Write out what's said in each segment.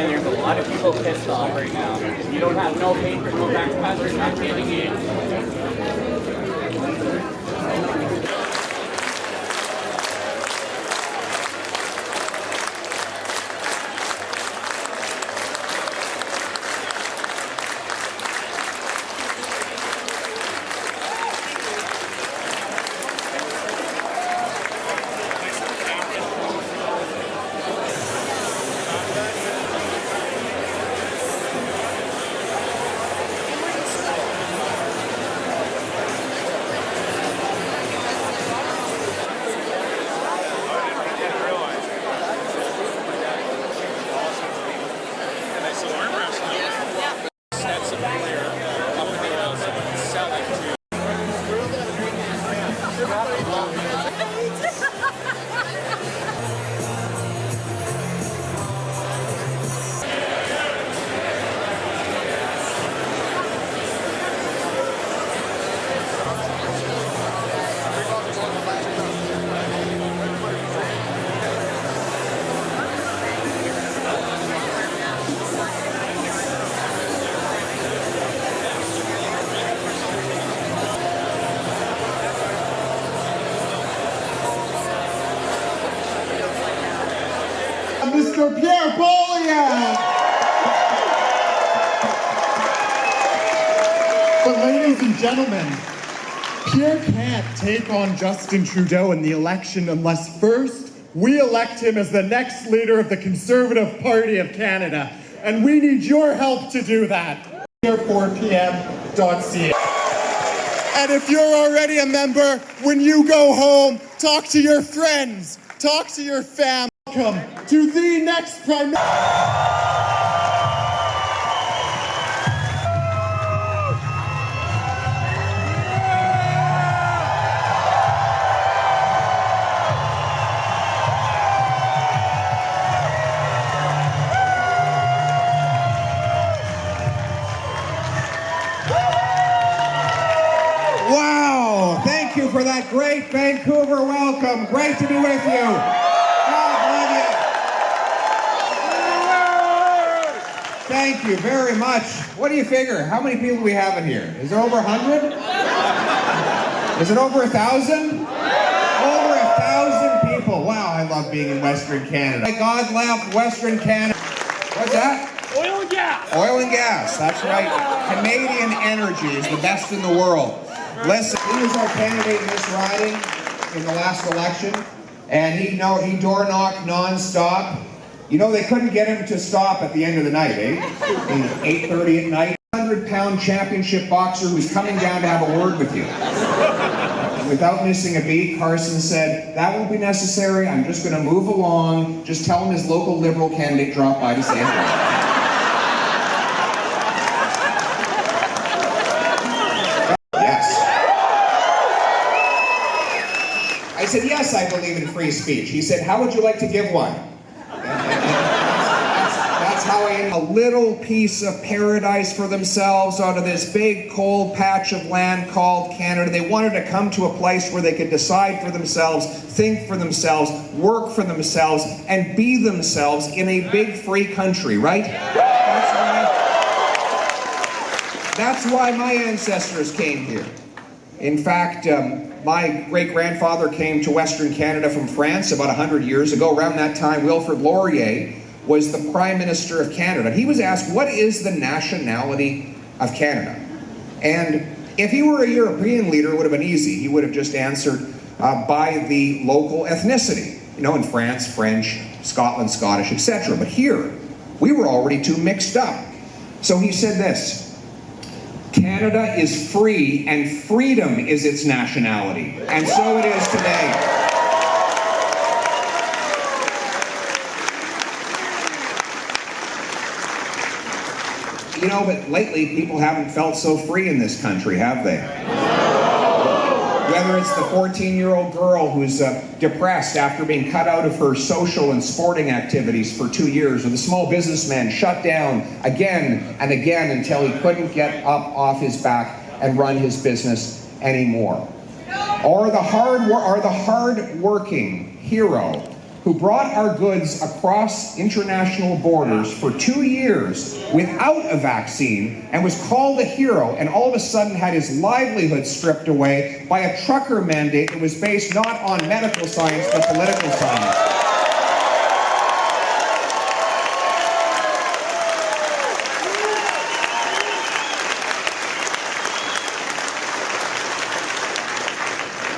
And there's a lot of people pissed off right now. If you don't have no papers, no tax passes, you're not getting in. Mr. Pierre Polievre! But ladies and gentlemen, Pierre can't take on Justin Trudeau in the election unless first we elect him as the next leader of the Conservative Party of Canada. And we need your help to do that. Here 4pm.ca. And if you're already a member, when you go home, talk to your friends, talk to your family. Welcome to the next Prime Minister. Wow, thank you for that great Vancouver welcome. Great to be with you. Thank you very much. What do you figure? How many people do we have in here? Is it over 100? Is it over 1,000? Over 1,000 people. Wow, I love being in Western Canada. God left Western Canada. What's that? Oil and gas. Oil and gas, that's right. Canadian energy is the best in the world. Listen, he was our candidate in this riding in the last election, and he door knocked non-stop. You know, they couldn't get him to stop at the end of the night, eh? 8:30 at night. 100-pound championship boxer who's coming down to have a word with you. Without missing a beat, Carson said, that won't be necessary, I'm just going to move along. Just tell him his local Liberal candidate dropped by to say hello. I said, yes, I believe in free speech. He said, how would you like to give one? That's how I end. A little piece of paradise for themselves out of this big cold patch of land called Canada. They wanted to come to a place where they could decide for themselves, think for themselves, work for themselves, and be themselves in a big free country, right? That's why my ancestors came here. In fact, my great-grandfather came to Western Canada from France about 100 years ago. Around that time, Wilfrid Laurier was the Prime Minister of Canada. He was asked, what is the nationality of Canada? And if he were a European leader, it would have been easy. He would have just answered by the local ethnicity. You know, in France, French, Scotland, Scottish, etc. But here, we were already too mixed up. So he said this, Canada is free, and freedom is its nationality. And so it is today. You know, but lately, people haven't felt so free in this country, have they? Whether it's the 14-year-old girl who's depressed after being cut out of her social and sporting activities for 2 years, or the small businessman shut down again and again until he couldn't get up off his back and run his business anymore. Or the hard-working hero who brought our goods across international borders for 2 years without a vaccine and was called a hero, and all of a sudden had his livelihood stripped away by a trucker mandate that was based not on medical science but political science.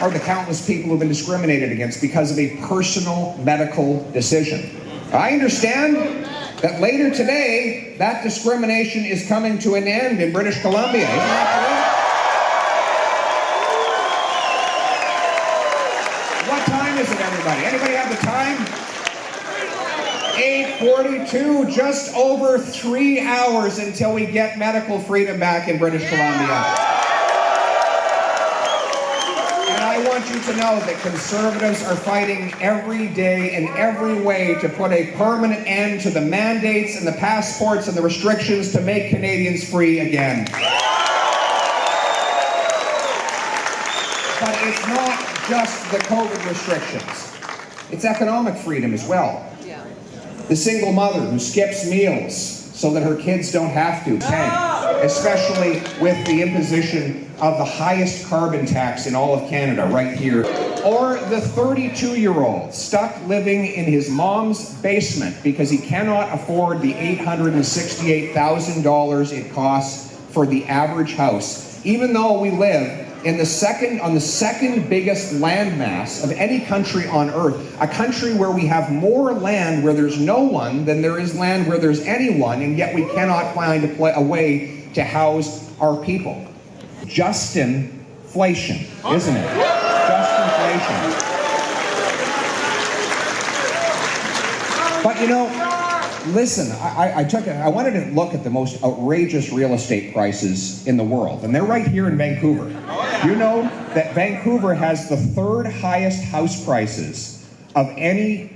Are the countless people who've been discriminated against because of a personal medical decision. I understand that later today, that discrimination is coming to an end in British Columbia. Isn't that correct? What time is it, everybody? Anybody have the time? 8:42, just over 3 hours until we get medical freedom back in British Columbia. I want you to know that Conservatives are fighting every day in every way to put a permanent end to the mandates and the passports and the restrictions to make Canadians free again. But it's not just the COVID restrictions. It's economic freedom as well. The single mother who skips meals so that her kids don't have to, especially with the imposition of the highest carbon tax in all of Canada right here. Or the 32-year-old stuck living in his mom's basement because he cannot afford the $868,000 it costs for the average house, even though we live in on the second biggest landmass of any country on earth, a country where we have more land where there's no one than there is land where there's anyone, and yet we cannot find a way to house our people. Justinflation, isn't it? Justinflation. But you know, listen, I wanted to look at the most outrageous real estate prices in the world, and they're right here in Vancouver. You know that Vancouver has the third highest house prices of any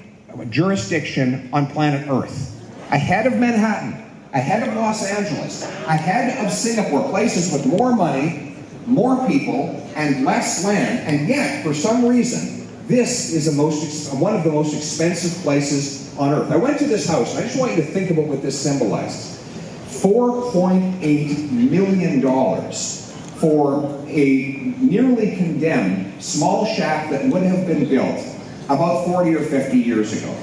jurisdiction on planet Earth, ahead of Manhattan, ahead of Los Angeles, ahead of Singapore, places with more money, more people, and less land, and yet, for some reason, this is one of the most expensive places on earth. I went to this house, and I just want you to think about what this symbolizes. $4.8 million for a nearly condemned small shack that would have been built about 40 or 50 years ago.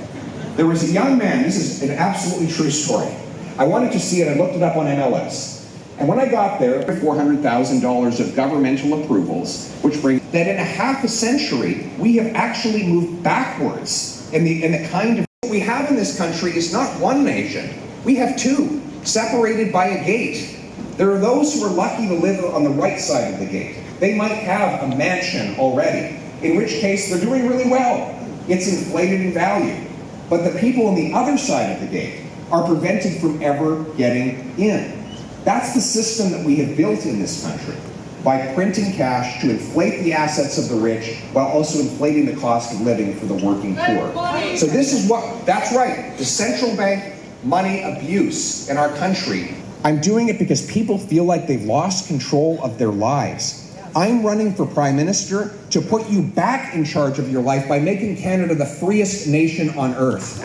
There was a young man, this is an absolutely true story. I wanted to see it, I looked it up on MLS. And when I got there, $400,000 of governmental approvals, which brings that in a half a century, we have actually moved backwards in the kind of what we have in this country is not one nation. We have two, separated by a gate. There are those who are lucky to live on the right side of the gate. They might have a mansion already, in which case they're doing really well. It's inflated in value. But the people on the other side of the gate are prevented from ever getting in. That's the system that we have built in this country, by printing cash to inflate the assets of the rich while also inflating the cost of living for the working poor. So this is that's right, the central bank money abuse in our country. I'm doing it because people feel like they've lost control of their lives. I'm running for Prime Minister to put you back in charge of your life by making Canada the freest nation on earth.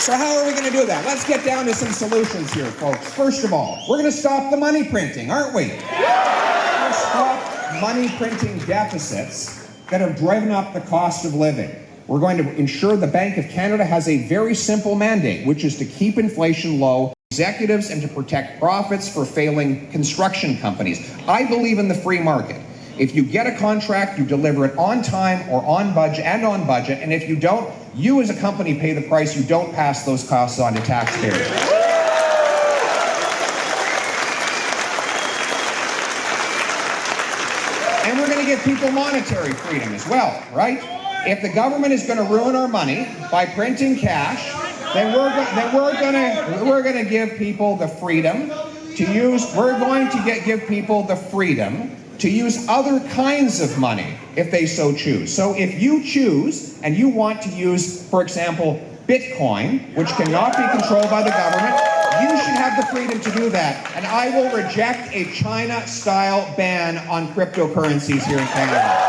So how are we going to do that? Let's get down to some solutions here, folks. First of all, we're going to stop the money printing, aren't we? We're going to stop money printing deficits that have driven up the cost of living. We're going to ensure the Bank of Canada has a very simple mandate, which is to keep inflation low, executives, and to protect profits for failing construction companies. I believe in the free market. If you get a contract, you deliver it on time or on budget, and if you don't, you as a company pay the price. You don't pass those costs on to taxpayers. And we're going to give people monetary freedom as well, right? If the government is going to ruin our money by printing cash, then we're going to give people the freedom to use. We're going to give people the freedom to use other kinds of money if they so choose. So if you choose and you want to use, for example, Bitcoin, which cannot be controlled by the government, You should have the freedom to do that. And I will reject a China-style ban on cryptocurrencies here in Canada.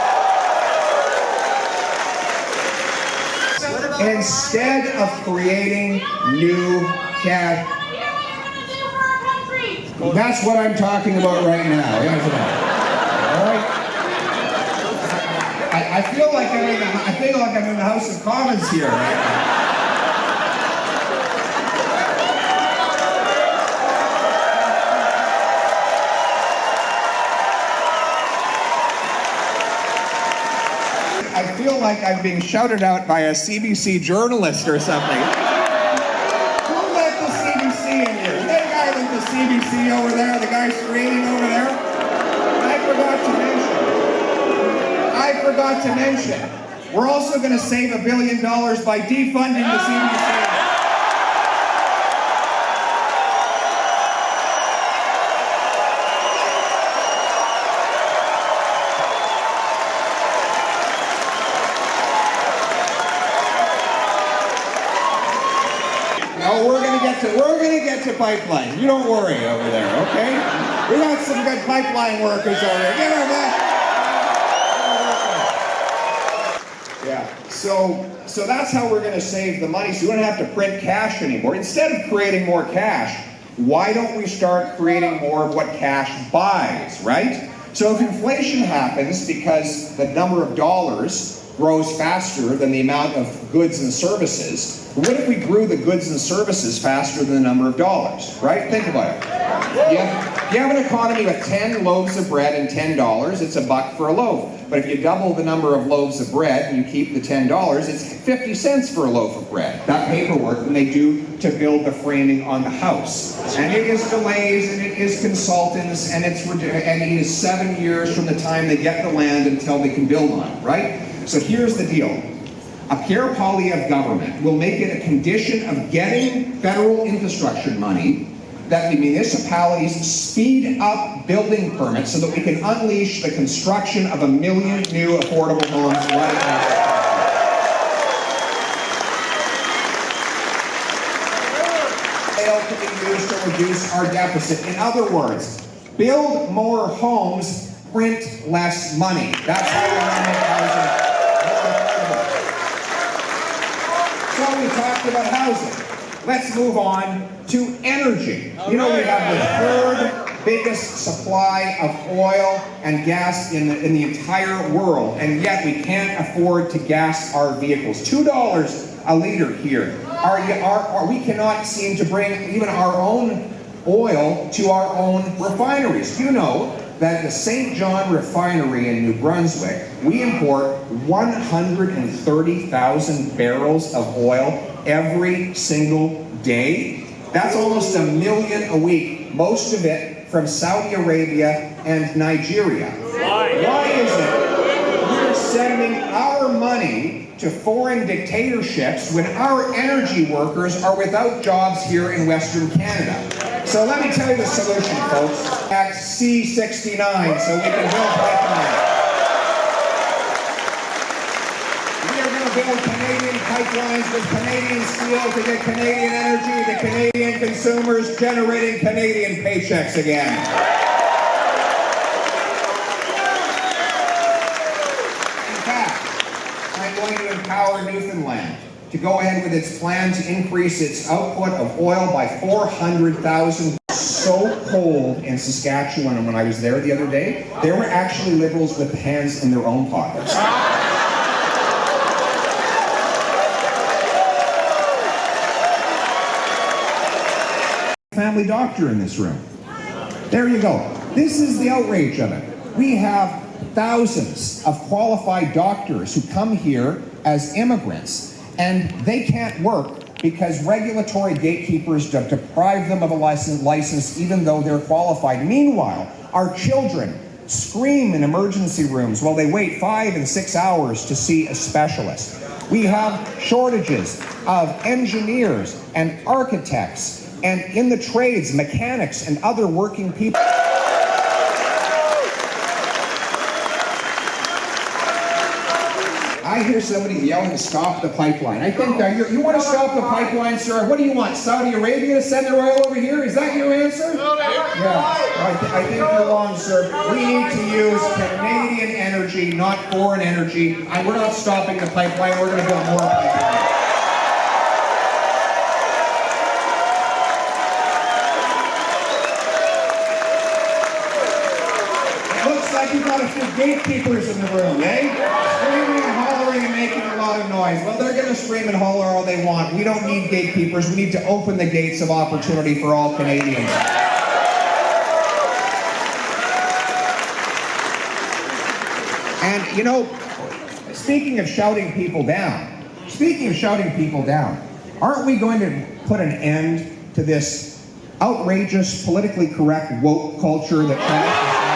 Instead of creating new cash. That's what I'm talking about right now. All right. I feel like I'm in the House of Commons here right now. I feel like I'm being shouted out by a CBC journalist or something. Who let the CBC in here? That guy with the CBC over there, the guy screaming over there. I forgot to mention, we're also going to save $1 billion by defunding the CBC. We're gonna get to pipeline. You don't worry over there, okay? We got some good pipeline workers over there. Give them that. Yeah. So that's how we're gonna save the money. So we don't have to print cash anymore. Instead of creating more cash, why don't we start creating more of what cash buys, right? So if inflation happens because the number of dollars grows faster than the amount of goods and services, what if we grew the goods and services faster than the number of dollars, right? Think about it. You have an economy with 10 loaves of bread and $10, it's $1 for a loaf. But if you double the number of loaves of bread and you keep the $10, it's 50 cents for a loaf of bread. That paperwork than they do to build the framing on the house. And it is delays, and it is consultants, and it is 7 years from the time they get the land until they can build on it, right? So here's the deal. A Pierre Polievre government will make it a condition of getting federal infrastructure money that the municipalities speed up building permits so that we can unleash the construction of 1 million new affordable homes right now. To be used to reduce our deficit. In other words, build more homes, print less money. That's how we're going to make housing more affordable. So we talked about housing. Let's move on to energy. You know, we have the third biggest supply of oil and gas in the entire world, and yet we can't afford to gas our vehicles. $2 a liter here. We cannot seem to bring even our own oil to our own refineries. You know that the St. John refinery in New Brunswick, we import 130,000 barrels of oil every single day. That's almost 1 million a week, most of it from Saudi Arabia and Nigeria. Why is it we're sending our money to foreign dictatorships when our energy workers are without jobs here in Western Canada? So let me tell you the solution, folks. At C69, so we can build pipelines. We are going to build Canadian pipelines with Canadian steel to get Canadian energy to Canadian consumers, generating Canadian paychecks again. In fact, I'm going to empower Newfoundland to go ahead with its plan to increase its output of oil by 400,000. So cold in Saskatchewan, and when I was there the other day, there were actually Liberals with hands in their own pockets. Family doctor in this room. There you go. This is the outrage of it. We have thousands of qualified doctors who come here as immigrants, and they can't work because regulatory gatekeepers deprive them of a license even though they're qualified. Meanwhile, our children scream in emergency rooms while they wait 5 and 6 hours to see a specialist. We have shortages of engineers and architects and in the trades, mechanics and other working people. I I hear somebody yelling, "Stop the pipeline." I think you want to stop the pipeline, sir? What do you want? Saudi Arabia to send their oil over here? Is that your answer? Yeah, I think you're wrong, sir. We need to use Canadian energy, not foreign energy. And we're not stopping the pipeline. We're going to build more pipelines. You've got a few gatekeepers in the room, eh? Screaming and hollering and making a lot of noise. Well, they're going to scream and holler all they want. We don't need gatekeepers. We need to open the gates of opportunity for all Canadians. And, you know, speaking of shouting people down, aren't we going to put an end to this outrageous, politically correct woke culture that tries to...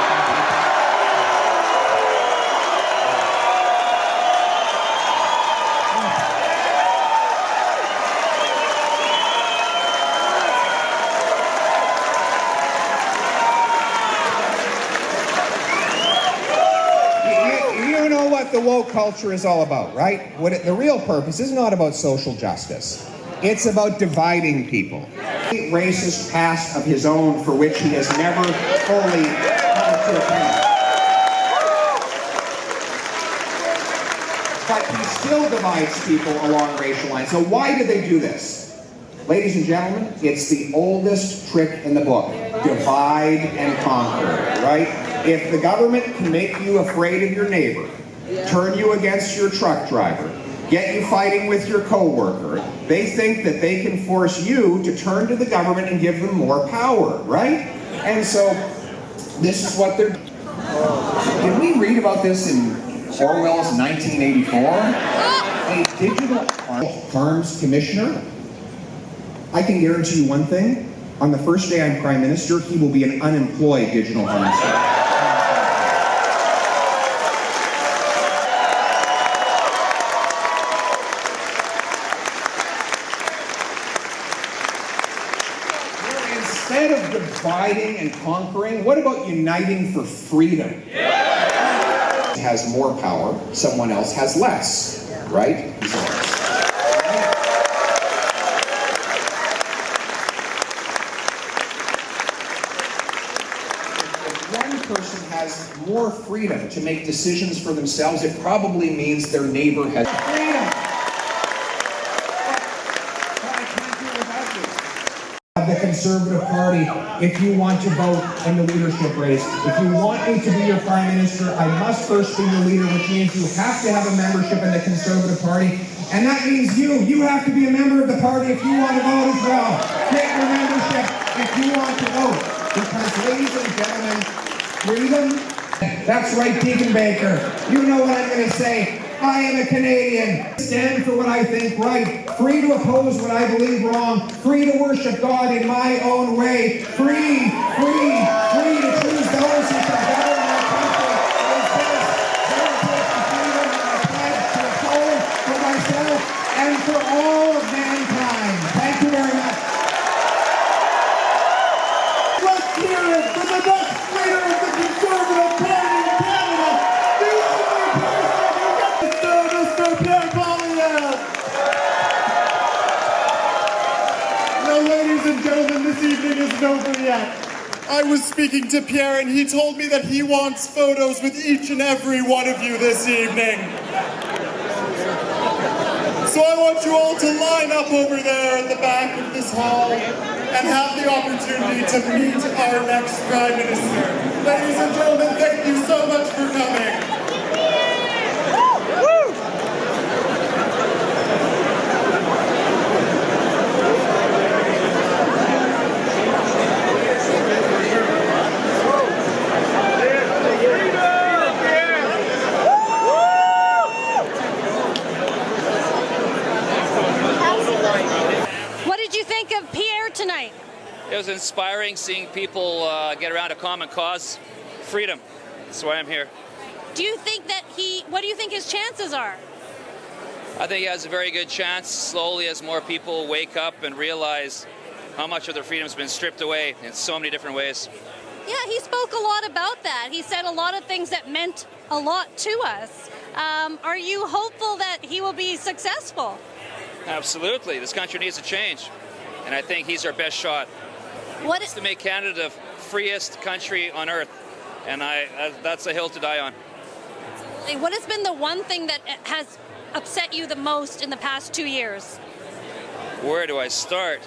The woke culture is all about, right? The real purpose is not about social justice. It's about dividing people. A racist past of his own for which he has never fully come to account. But he still divides people along racial lines. So why do they do this? Ladies and gentlemen, it's the oldest trick in the book. Divide and conquer, right? If the government can make you afraid of your neighbor, turn you against your truck driver, get you fighting with your coworker, they think that they can force you to turn to the government and give them more power, right? And so, this is what they're... Did we read about this in Orwell's 1984? A digital arms commissioner? I can guarantee you one thing. On the first day I'm Prime Minister, he will be an unemployed digital arms commissioner. Instead of dividing and conquering, what about uniting for freedom? Yeah. Has more power, someone else has less, right? If one person has more freedom to make decisions for themselves, it probably means their neighbor has freedom. The Conservative Party, if you want to vote in the leadership race, if you want me to be your Prime Minister, I must first be your leader, which means you have to have a membership in the Conservative Party, and that means you have to be a member of the party if you want to vote as well. Get your membership if you want to vote, because, ladies and gentlemen, freedom, that's right, Deacon Baker, you know what I'm going to say. I am a Canadian. Stand for what I think right. Free to oppose what I believe wrong. Free to worship God in my own way. Free to choose those who can govern our country. Freedom and I pledge to uphold for myself and for all of mankind. Thank you very much. Let's hear it for the next leader of the Conservative Party in Canada, the only person who gets Mr. Pierre Polievre. Now, ladies and gentlemen, this evening isn't over yet. I was speaking to Pierre and he told me that he wants photos with each and every one of you this evening. So I want you all to line up over there at the back of this hall and have the opportunity to meet our next Prime Minister. Ladies and gentlemen, thank you so much for coming. What did you think of Pierre tonight? It was inspiring seeing people get around a common cause, freedom. That's why I'm here. Do you think that what do you think his chances are? I think he has a very good chance slowly as more people wake up and realize how much of their freedom's been stripped away in so many different ways. Yeah, he spoke a lot about that. He said a lot of things that meant a lot to us. Are you hopeful that he will be successful? Absolutely. This country needs a change. And I think he's our best shot. What To make Canada the freest country on earth. And that's a hill to die on. What has been the one thing that has upset you the most in the past 2 years? Where do I start?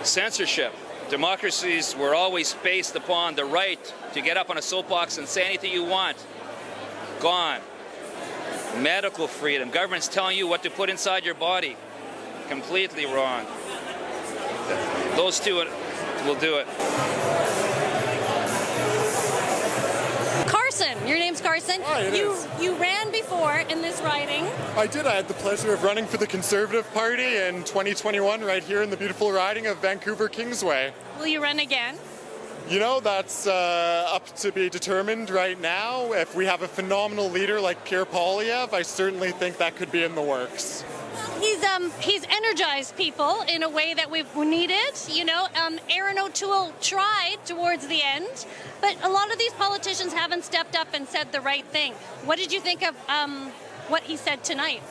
Censorship. Democracies were always based upon the right to get up on a soapbox and say anything you want. Gone. Medical freedom. Government's telling you what to put inside your body. Completely wrong. Those two will do it. Carson, your name's Carson. Hi, it is. You ran before in this riding. I did. I had the pleasure of running for the Conservative Party in 2021 right here in the beautiful riding of Vancouver Kingsway. Will you run again? You know, that's up to be determined right now. If we have a phenomenal leader like Pierre Polievre, I certainly think that could be in the works. He's energized people in a way that we've needed. You know, Aaron O'Toole tried towards the end, but a lot of these politicians haven't stepped up and said the right thing. What did you think of what he said tonight?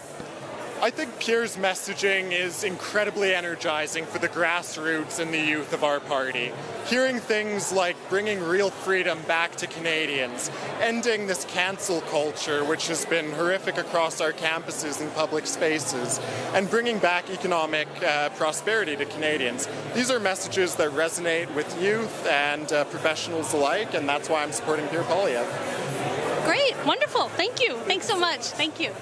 I think Pierre's messaging is incredibly energizing for the grassroots and the youth of our party. Hearing things like bringing real freedom back to Canadians, ending this cancel culture which has been horrific across our campuses and public spaces, and bringing back economic prosperity to Canadians. These are messages that resonate with youth and professionals alike, and that's why I'm supporting Pierre Polievre. Great, wonderful, thank you. Thanks so much, thank you.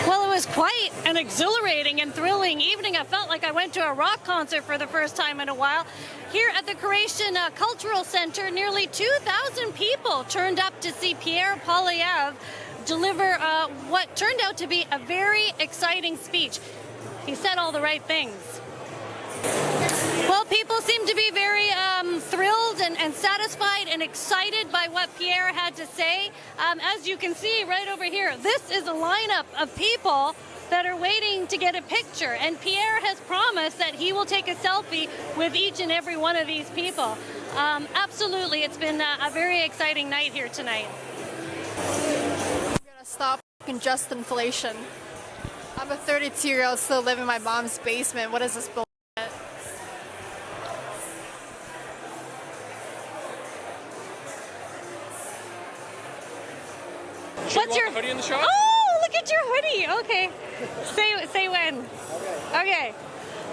Well, it was quite an exhilarating and thrilling evening. I felt like I went to a rock concert for the first time in a while. Here at the Croatian Cultural Center, nearly 2,000 people turned up to see Pierre Polievre deliver what turned out to be a very exciting speech. He said all the right things. Well, people seem to be very thrilled and satisfied and excited by what Pierre had to say. As you can see right over here, this is a lineup of people that are waiting to get a picture, and Pierre has promised that he will take a selfie with each and every one of these people. Absolutely, it's been a very exciting night here tonight. I'm gonna stop just inflation. I'm a 32-year-old still living in my mom's basement. What is this bullshit? What's your hoodie in the shop? Oh, look at your hoodie. Okay. Say when. Okay.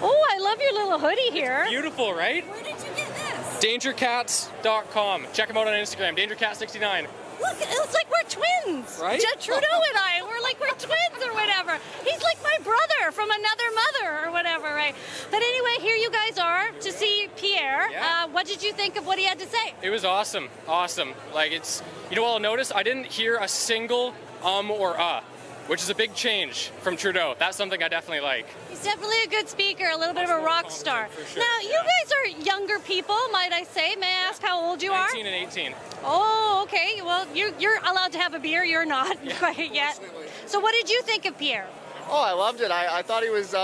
Oh, I love your little hoodie here. Beautiful, right? Where did you get this? Dangercats.com. Check them out on Instagram. Dangercat69. Look, it's like we're twins. Right? Trudeau and I, we're twins or whatever. He's like my brother from another mother or whatever, right? But anyway, here you guys are to see Pierre. Yeah. What did you think of what he had to say? It was awesome. Awesome. Like, it's, you know what I'll notice? I didn't hear a single or which is a big change from Trudeau. That's something I definitely like. He's definitely a good speaker, a little bit of a rock star. For sure. Now, you guys are younger people, might I say. May I ask how old you are? 19 and 18. Oh, okay. Well, you're allowed to have a beer. You're not quite yet. So what did you think of Pierre? Oh, I loved it. I thought he was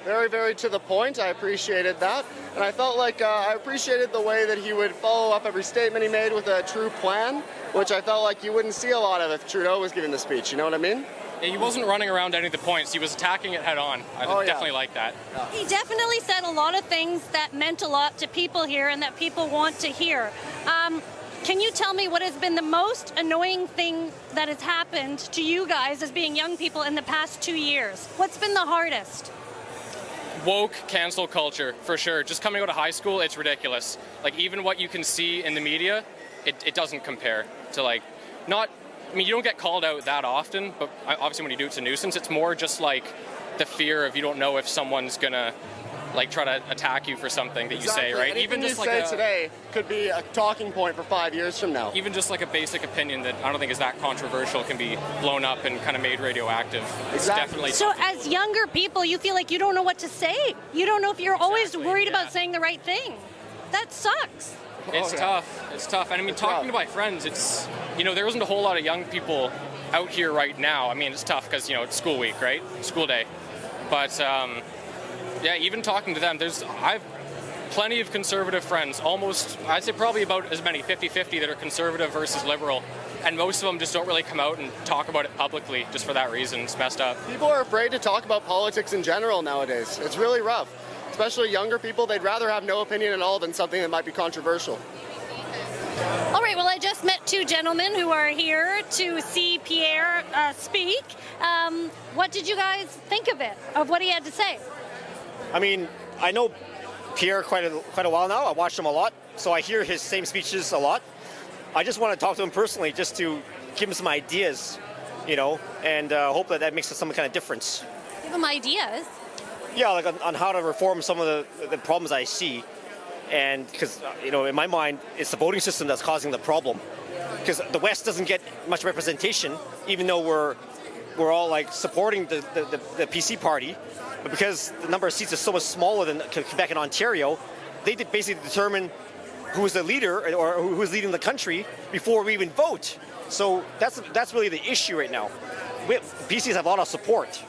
very, very to the point. I appreciated that. And I felt like I appreciated the way that he would follow up every statement he made with a true plan, which I felt like you wouldn't see a lot of if Trudeau was giving the speech. You know what I mean? Yeah, he wasn't running around any of the points. He was attacking it head on. I definitely like that. He definitely said a lot of things that meant a lot to people here and that people want to hear. Can you tell me what has been the most annoying thing that has happened to you guys as being young people in the past 2 years? What's been the hardest? Woke cancel culture, for sure. Just coming out of high school, it's ridiculous. Like, even what you can see in the media, it doesn't compare to, like, not... I mean, you don't get called out that often, but obviously when you do, it's a nuisance. It's more just like the fear of you don't know if someone's gonna like try to attack you for something that you say, right? Anything Even just you like say today could be a talking point for 5 years from now. even just like a basic opinion that I don't think is that controversial can be blown up and kind of made radioactive. It's Exactly. definitely So as younger people, you feel like you don't know what to say. You don't know if you're always Exactly, worried yeah. about saying the right thing. That sucks. It's tough. It's tough. And I mean, talking to my friends, it's, you know, there isn't a whole lot of young people out here right now. I mean, it's tough because, you know, it's school week, right? School day. But, yeah, even talking to them, plenty of conservative friends, almost, I'd say probably about as many, 50-50, that are conservative versus liberal. And most of them just don't really come out and talk about it publicly just for that reason. It's messed up. People are afraid to talk about politics in general nowadays. It's really rough. Especially younger people, they'd rather have no opinion at all than something that might be controversial. All right, well, I just met two gentlemen who are here to see Pierre speak. What did you guys think of it, of what he had to say? I mean, I know Pierre quite a while now. I watched him a lot, so I hear his same speeches a lot. I just want to talk to him personally, just to give him some ideas, you know, and hope that makes some kind of difference. Give him ideas? Yeah, like on how to reform some of the problems I see. And because, you know, in my mind, it's the voting system that's causing the problem. Because the West doesn't get much representation, even though we're all like supporting the PC party. But because the number of seats is so much smaller than Quebec and Ontario, they did basically determine who is the leader or who is leading the country before we even vote. So that's really the issue right now. PCs have a lot of support.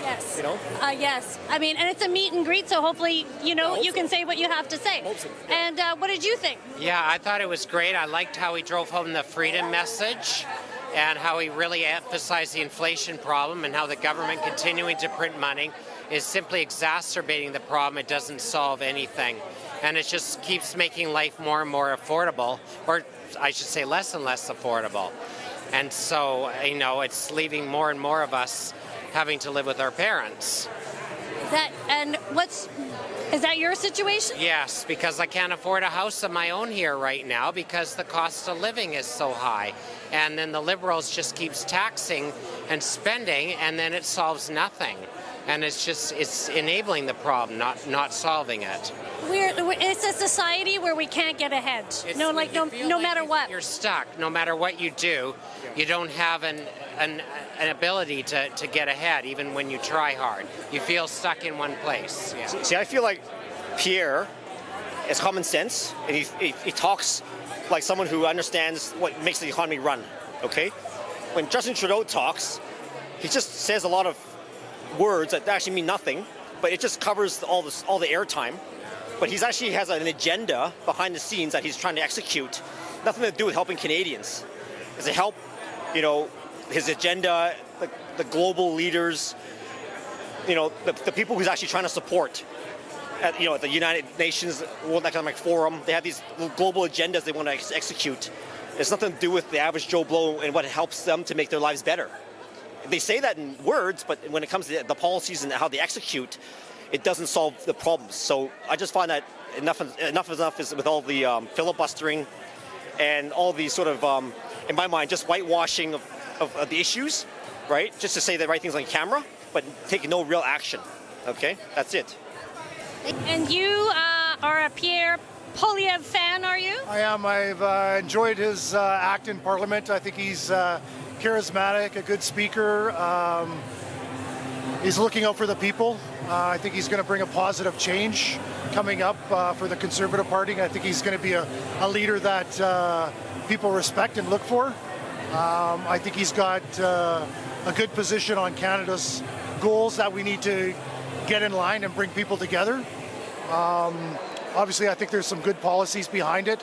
Yes. You know? Yes. I mean, and it's a meet and greet, so hopefully, you know, you can say what you have to say. So. Yeah. And what did you think? Yeah, I thought it was great. I liked how he drove home the freedom message and how he really emphasized the inflation problem and how the government continuing to print money is simply exacerbating the problem. It doesn't solve anything. And it just keeps making life more and more affordable, or I should say less and less affordable. And so, you know, it's leaving more and more of us having to live with our parents. Is that your situation? Yes, because I can't afford a house of my own here right now because the cost of living is so high. And then the Liberals just keeps taxing and spending, and then it solves nothing. And it's enabling the problem, not solving it. It's a society where we can't get ahead. No matter what. You're stuck. No matter what you do, you don't have an ability to get ahead, even when you try hard. You feel stuck in one place. Yeah. See, I feel like Pierre has common sense, and he talks like someone who understands what makes the economy run, okay? When Justin Trudeau talks, he just says a lot of words that actually mean nothing, but it just covers all the airtime. But he actually has an agenda behind the scenes that he's trying to execute. Nothing to do with helping Canadians. It's to help, you know, his agenda, the global leaders, you know, the people he's actually trying to support. At the United Nations World Economic Forum, they have these global agendas they want to execute. It's nothing to do with the average Joe Blow and what helps them to make their lives better. They say that in words, but when it comes to the policies and how they execute, it doesn't solve the problems. So I just find that enough is with all the filibustering and all the sort of, in my mind, just whitewashing of the issues, right? Just to say the right things on camera, but taking no real action. Okay, that's it. And you are a Pierre Polievre fan, are you? I am. I've enjoyed his act in Parliament. I think he's charismatic, a good speaker. He's looking out for the people. I think he's going to bring a positive change coming up for the Conservative Party. I think he's going to be a leader that people respect and look for. I think he's got a good position on Canada's goals that we need to get in line and bring people together. Obviously, I think there's some good policies behind it,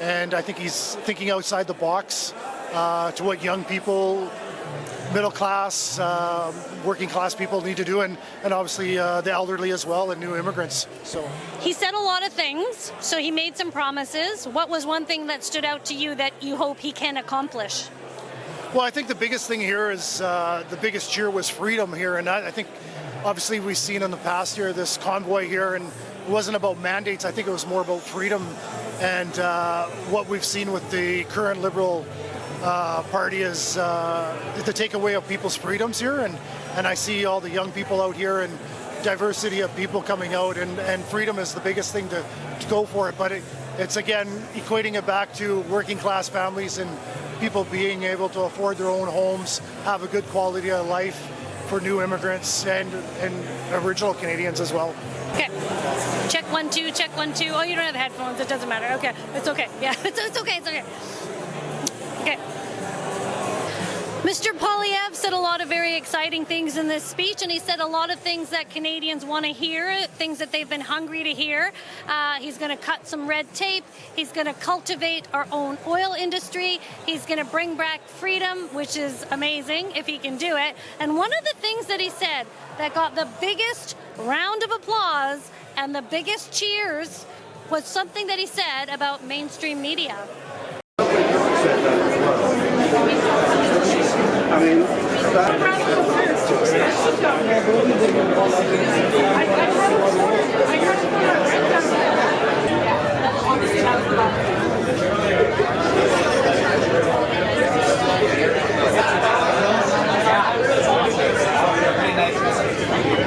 and I think he's thinking outside the box to what young people, middle class, working class people need to do, and obviously the elderly as well, and new immigrants. So he said a lot of things, so he made some promises. What was one thing that stood out to you that you hope he can accomplish? Well, I think the biggest thing here is the biggest cheer was freedom here, and I think obviously we've seen in the past year this convoy here, and it wasn't about mandates. I think it was more about freedom, and what we've seen with the current Liberal party is the takeaway of people's freedoms here, and I see all the young people out here and diversity of people coming out, and freedom is the biggest thing to go for it. But it's again equating it back to working class families and people being able to afford their own homes, have a good quality of life for new immigrants and original Canadians as well. Okay. Check 1 2, check 1 2. Oh, you don't have headphones. It doesn't matter. Okay. It's okay. Yeah, it's okay. It's okay. Okay. Mr. Poilievre said a lot of very exciting things in this speech, and he said a lot of things that Canadians want to hear, things that they've been hungry to hear. He's going to cut some red tape. He's going to cultivate our own oil industry. He's going to bring back freedom, which is amazing if he can do it. And one of the things that he said that got the biggest round of applause and the biggest cheers was something that he said about mainstream media. I mean,